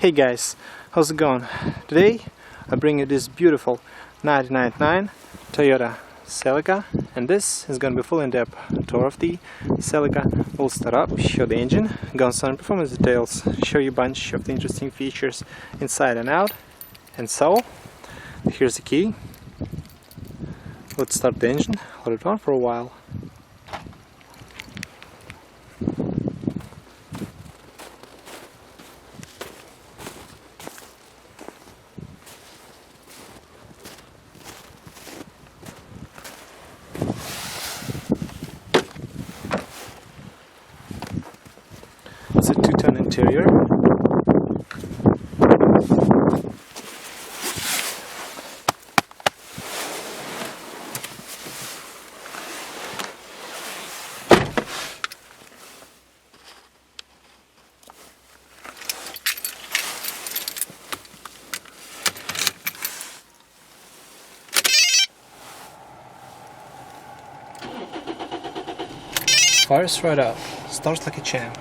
Hey guys, how's it going? Today I bring you this beautiful 1999 Toyota Celica, and this is going to be a full in-depth tour of the Celica. We'll start up, show the engine, go on some performance details, show you a bunch of the interesting features inside and out. And so, here's the key. Let's start the engine, let it run for a while. It's a two-tone interior. Fires right up, starts like a champ.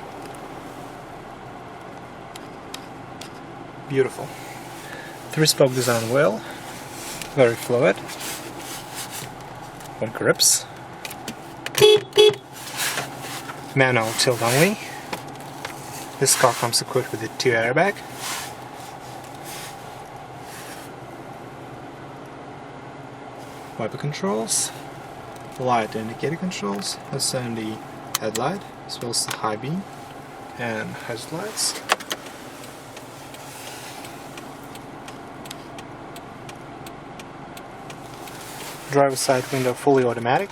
Beautiful. 3-spoke design wheel, very fluid. One grips. Manual tilt only. This car comes equipped with a 2 airbag. Wiper controls, light indicator controls, that's on the headlight, as well as the high beam and hazard lights. Driver's side window fully automatic.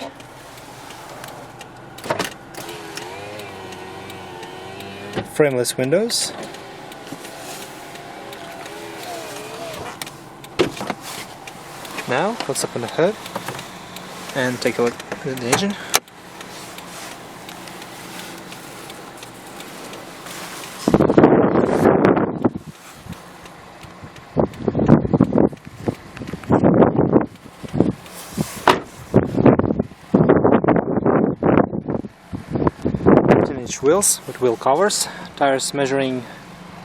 Frameless windows. Now let's open the hood and take a look at the engine. Wheels with wheel covers, tires measuring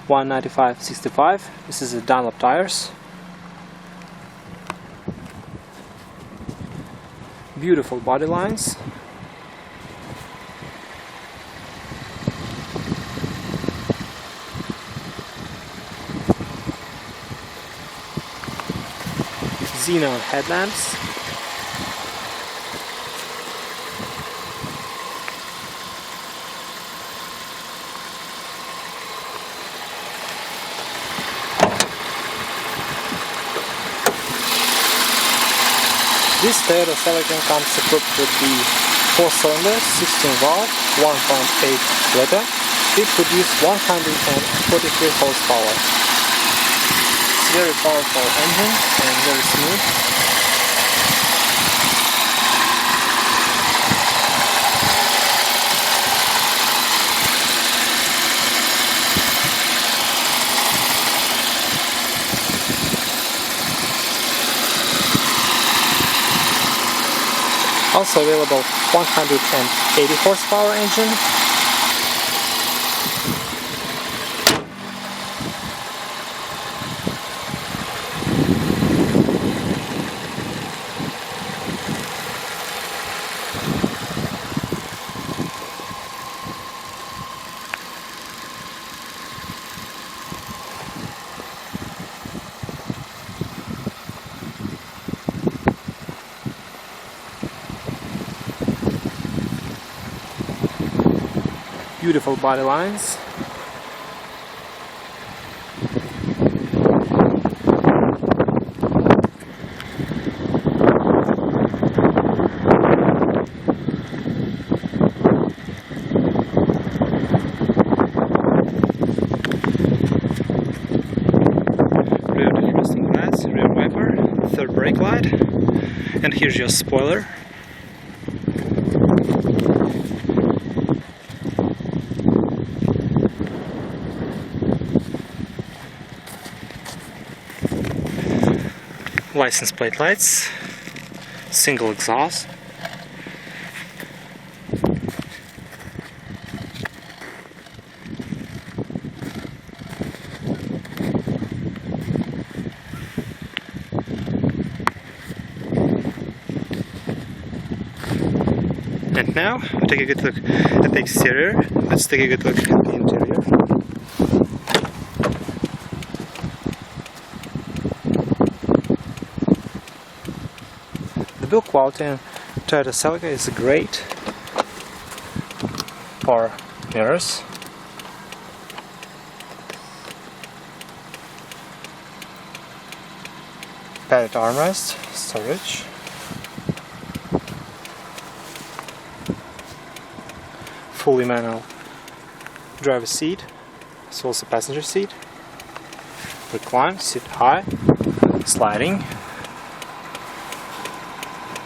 195/65. This is a Dunlop tires. Beautiful body lines. Xenon headlamps. This Toyota Celica comes equipped with the 4-cylinder, 16-valve, 1.8 liter. It produces 143 horsepower. It's a very powerful engine and very smooth. Also available 180 horsepower engine. Beautiful body lines. Rear defrosting glass, rear wiper, third brake light, and here's your spoiler. License plate lights, single exhaust, And now we'll take a good look at the exterior. Let's take a good look at the interior. The build quality in Toyota Celica is great. Power mirrors. Padded armrest, storage. Fully manual driver's seat, as well as the passenger seat. Recline, sit high, sliding.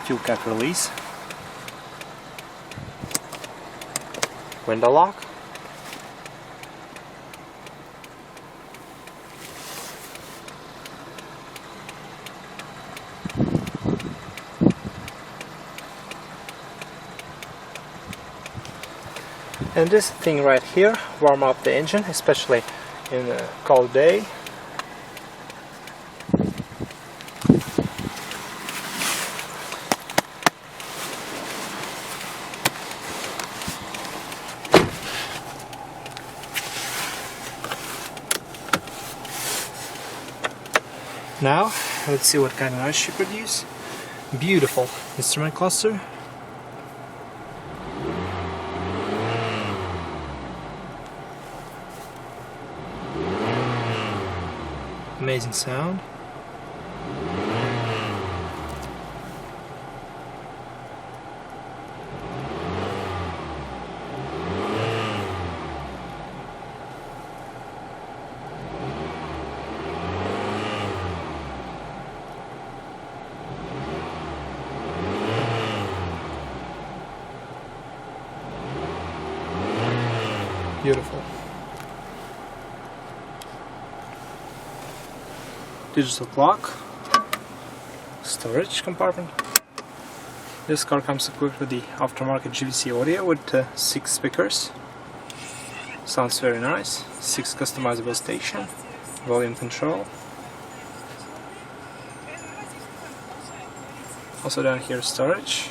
Fuel cap release. Window lock. And this thing right here warm up the engine, especially in a cold day. Now let's see what kind of noise she produces. Beautiful instrument cluster. Amazing sound. Beautiful. Digital clock, storage compartment. This car comes equipped with the aftermarket GVC audio with 6 speakers. Sounds very nice. 6 customizable stations, volume control. Also down here storage,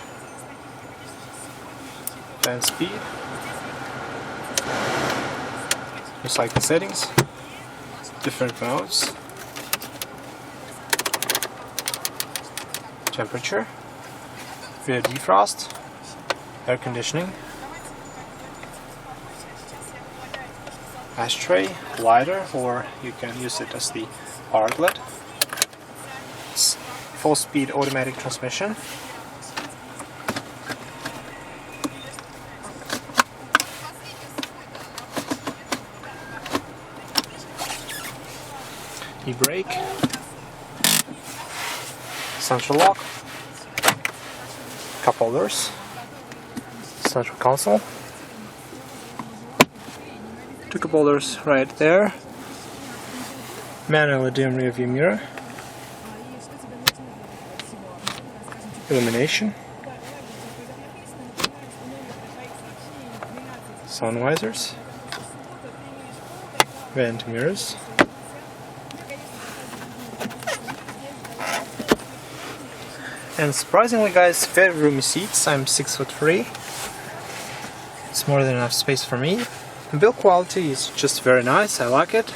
fan speed, recycle settings, different modes. Temperature, rear defrost, air conditioning, ashtray, lighter, or you can use it as the power outlet. Full speed automatic transmission. E-brake. Central lock, cup holders, central console, 2 cup holders right there, manual dim rear view mirror, illumination, sun visors, vent mirrors. And surprisingly, guys, very roomy seats. I'm 6'3". It's more than enough space for me. The build quality is just very nice. I like it.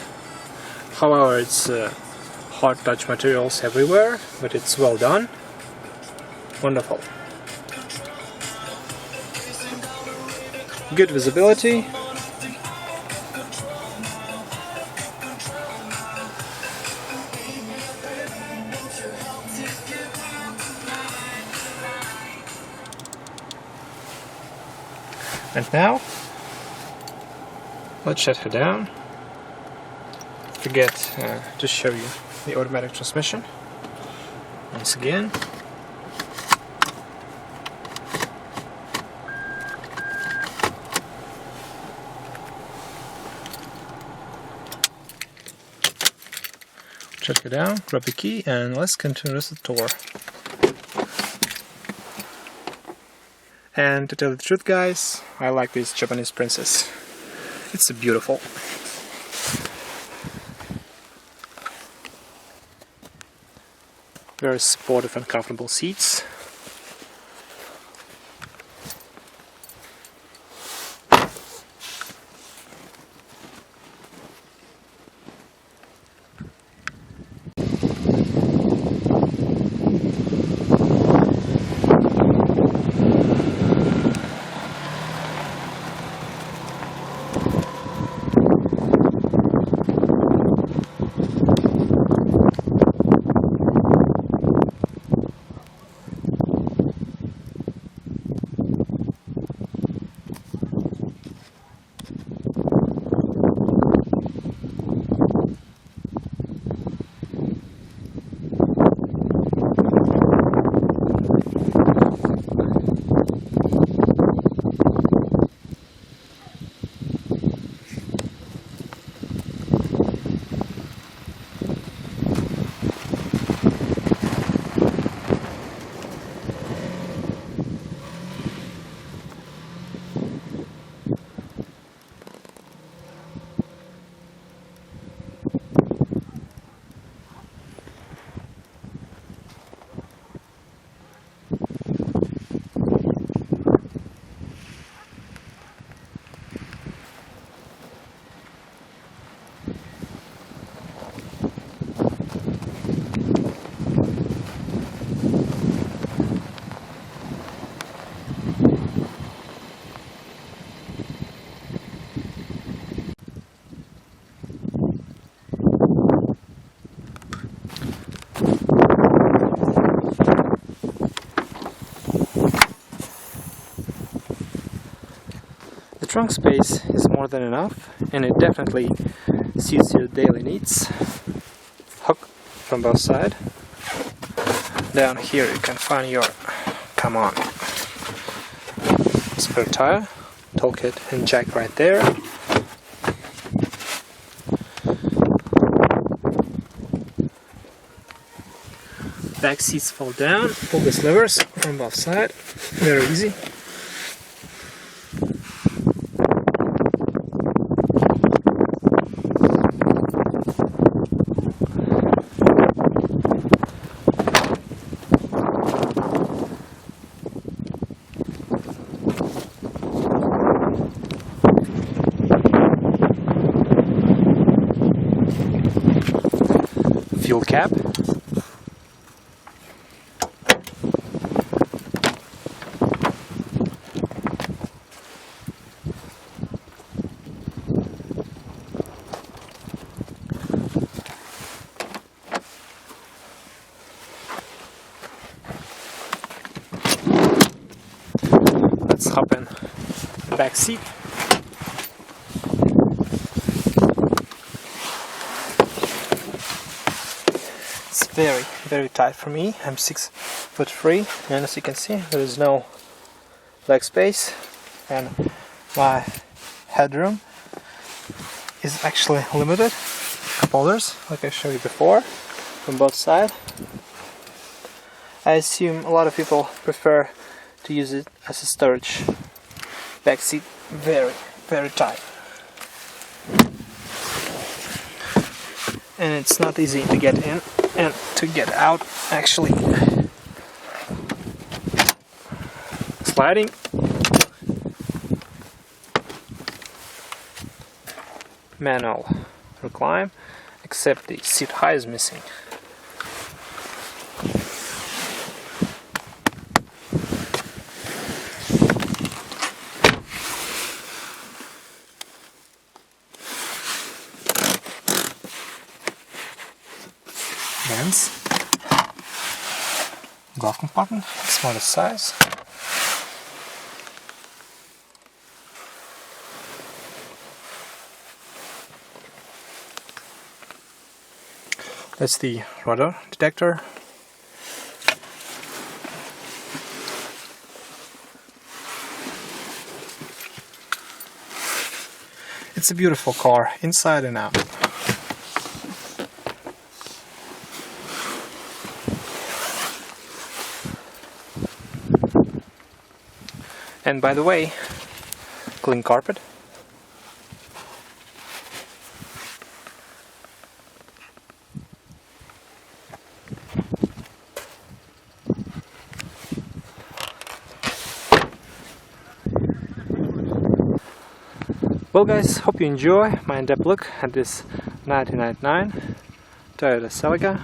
However, it's hard touch materials everywhere, but it's well done. Wonderful. Good visibility. And now, let's shut her down. Forget to show you the automatic transmission. Once again. Shut her down, grab the key, and let's continue the tour. And to tell the truth, guys, I like this Japanese Princess. It's beautiful. Very supportive and comfortable seats. trunk space is more than enough, and it definitely suits your daily needs. Hook from both sides. Down here you can find your, come on, spare tire, toolkit and jack right there. Back seats fold down, pull these levers from both sides, very easy. Fuel cap. Let's hop in the back seat. It's very, very tight for me. I'm 6'3", and as you can see, there is no leg space, and my headroom is actually limited. Cup holders, like I showed you before, from both sides. I assume a lot of people prefer to use it as a storage. Back seat very, very tight. And it's not easy to get in and to get out, actually. Sliding. Manual recline, except the seat height is missing. Vents, glove compartment, smaller size. That's the rudder detector. It's a beautiful car, inside and out. And by the way, clean carpet. Well guys, hope you enjoy my in-depth look at this 1999 Toyota Celica.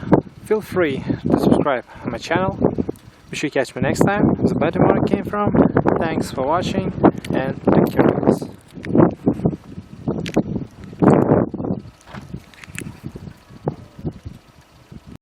Feel free to subscribe on my channel. Be sure you catch me next time. This is where the motor came from. Thanks for watching and take care guys.